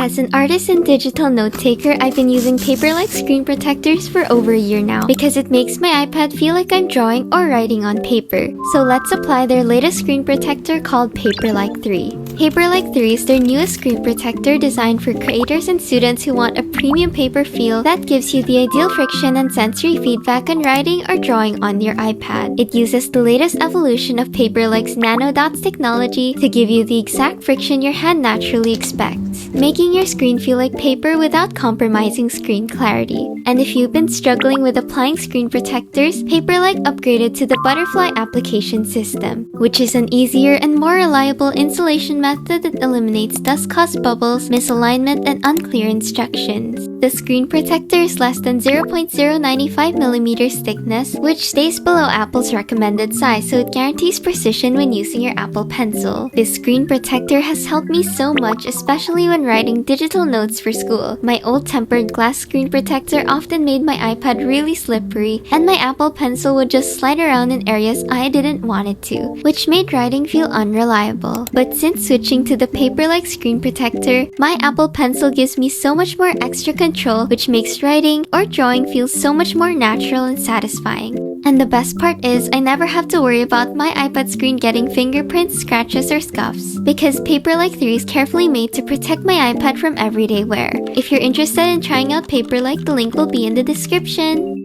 As an artist and digital note-taker, I've been using Paperlike screen protectors for over a year now because it makes my iPad feel like I'm drawing or writing on paper. So let's apply their latest screen protector called Paperlike 3. Paperlike 3 is their newest screen protector designed for creators and students who want a premium paper feel that gives you the ideal friction and sensory feedback on writing or drawing on your iPad. It uses the latest evolution of Paperlike's nanodots technology to give you the exact friction your hand naturally expects, making your screen feel like paper without compromising screen clarity. And if you've been struggling with applying screen protectors, Paperlike upgraded to the Butterfly application system, which is an easier and more reliable installation method that eliminates dust-caused bubbles, misalignment, and unclear instructions. The screen protector is less than 0.095mm thickness, which stays below Apple's recommended size, so it guarantees precision when using your Apple Pencil. This screen protector has helped me so much, especially when writing digital notes for school. My old tempered glass screen protector often made my iPad really slippery, and my Apple Pencil would just slide around in areas I didn't want it to, which made writing feel unreliable. But since switching to the Paperlike screen protector, my Apple Pencil gives me so much more extra control, which makes writing or drawing feel so much more natural and satisfying. And the best part is, I never have to worry about my iPad screen getting fingerprints, scratches, or scuffs, because Paperlike 3 is carefully made to protect my iPad from everyday wear. If you're interested in trying out Paperlike, the link will be in the description.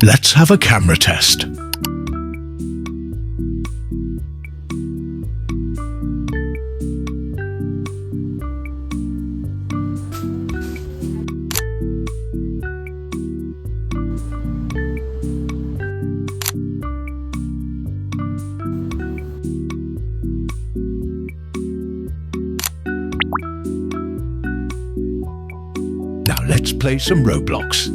Let's have a camera test. Now let's play some Roblox.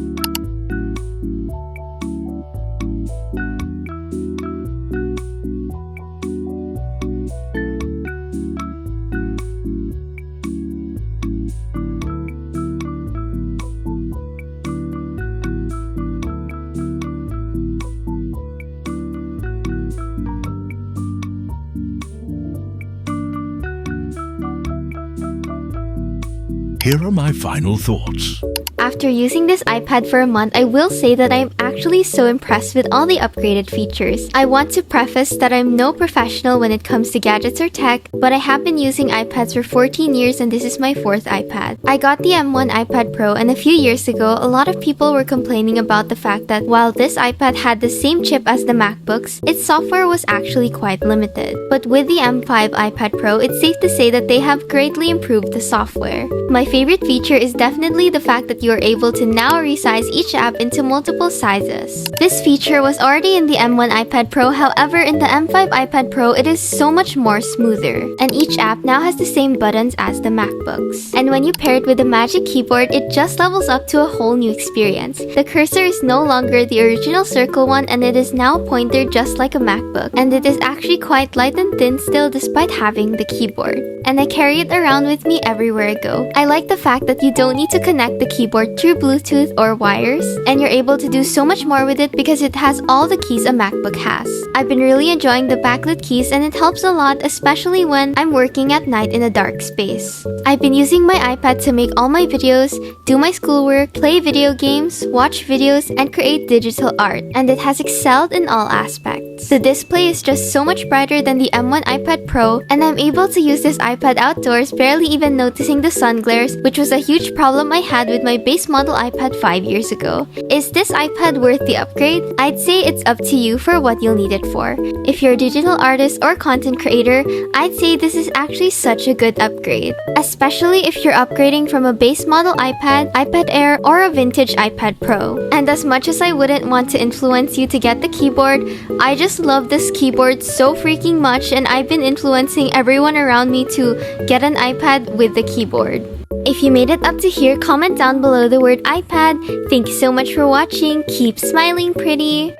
Here are my final thoughts. After using this iPad for a month, I will say that I'm actually so impressed with all the upgraded features. I want to preface that I'm no professional when it comes to gadgets or tech, but I have been using iPads for 14 years and this is my 4th iPad. I got the M1 iPad Pro, and a few years ago, a lot of people were complaining about the fact that while this iPad had the same chip as the MacBooks, its software was actually quite limited. But with the M5 iPad Pro, it's safe to say that they have greatly improved the software. My favorite feature is definitely the fact that you are able to now resize each app into multiple sizes. This feature was already in the M1 iPad Pro, however in the M5 iPad Pro it is so much more smoother, and each app now has the same buttons as the MacBooks. And when you pair it with the Magic Keyboard, it just levels up to a whole new experience. The cursor is no longer the original circle one, and it is now pointed just like a MacBook, and it is actually quite light and thin still despite having the keyboard. And I carry it around with me everywhere I go. I like the fact that you don't need to connect the keyboard keyboard through Bluetooth or wires, and you're able to do so much more with it because it has all the keys a MacBook has. I've been really enjoying the backlit keys, and it helps a lot, especially when I'm working at night in a dark space. I've been using my iPad to make all my videos, do my schoolwork, play video games, watch videos, and create digital art, and it has excelled in all aspects. The display is just so much brighter than the M1 iPad Pro, and I'm able to use this iPad outdoors, barely even noticing the sun glares, which was a huge problem I had with my base model iPad 5 years ago. Is this iPad worth the upgrade? I'd say it's up to you for what you'll need it for. If you're a digital artist or content creator, I'd say this is actually such a good upgrade, especially if you're upgrading from a base model iPad, iPad Air, or a vintage iPad Pro. And as much as I wouldn't want to influence you to get the keyboard, I just love this keyboard so freaking much, and I've been influencing everyone around me to get an iPad with the keyboard. If you made it up to here, comment down below the word iPad. Thank you so much for watching. Keep smiling pretty.